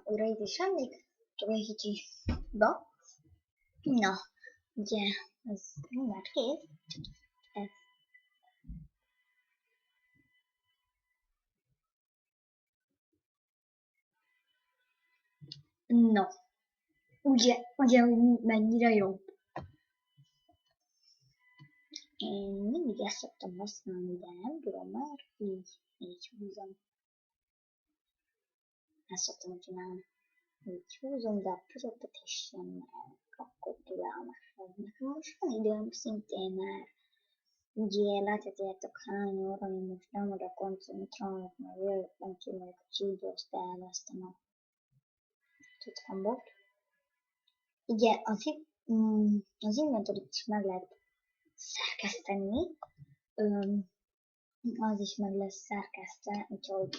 újra itt is lennék, csak egy kicsi ba. Na, ugye, ez mindjárt kész. Ez. No, ugye mennyire jobb. Én mindig ezt szoktam használni, de nem tudom, mert így húzom. Ezt szoktam csinálni. Így húzom, de a közepítésen akkor türelmesebb. Nekem most van időm szintén, mert ugye látjátok hány óra, én most nem oda koncentrálok, mert jöttem ki, meg a csígyózt elvesztem a cuccambot. Ugye az inventorit is meg lehet szerkeszteni, az is meg lesz szerkesztve, úgyhogy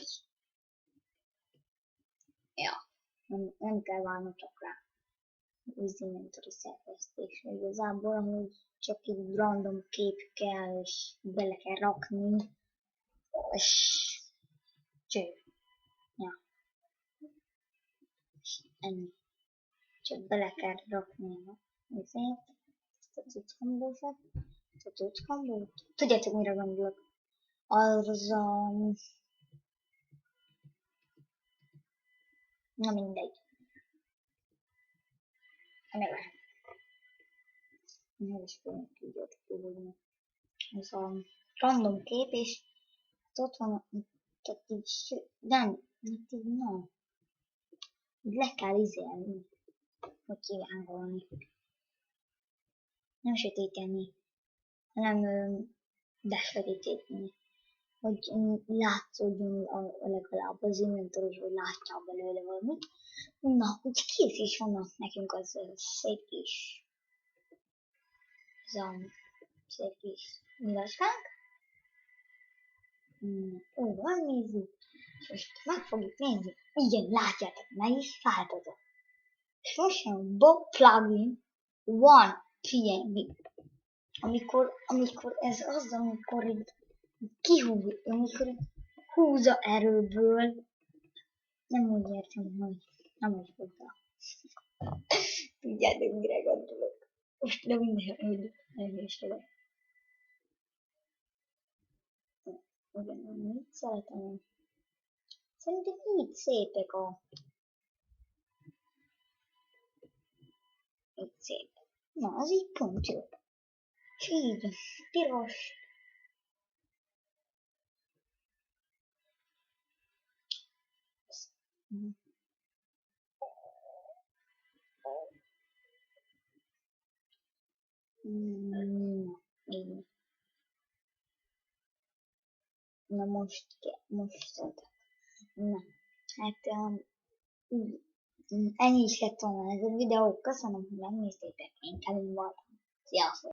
ja, nem kell várnotok rá az inventory szerkesztésre. Igazából amúgy csak egy random kép kell, és bele kell rakni, és cső. Ja. És ennyi. Csak bele kell rakni ezért, ezt a cucckombósat, ezt a cucckombót. Tudjátok, mire gondolok? Az a... Na mindegy. Neve. Nem is tudjuk tudni. Ez a random kép, és ott van, tehát így, nem, itt így nem. Le kell izélni, hogy kivángolni. Nem sötéteni, hanem besötétíteni. Hogy látszódjon legalább az inventory, hogy látja belőle valamit. Na, úgy kész is vannak nekünk az szép kis, szép kis nyilaskánk. Úgy van, nézzük. És most meg fogjuk nézni. Igen, látjátok, meg is változott. És most jön Bob plugin 1 pm. Amikor ez az, amikor így amikor húzza erőből. Nem úgy értem, hogy nem úgy húzza. Tudjátok, mire gondolok. Most nem minden elhősödök. Igen, mit szeretem. Szerintem így szépek így szép. Na, az így pont jó. És így, piros. Így. Na most na, hát ennyi is lett volna ez a videó. Köszönöm, hogy megnéztétek. Én Kevin voltam. Sziasztok!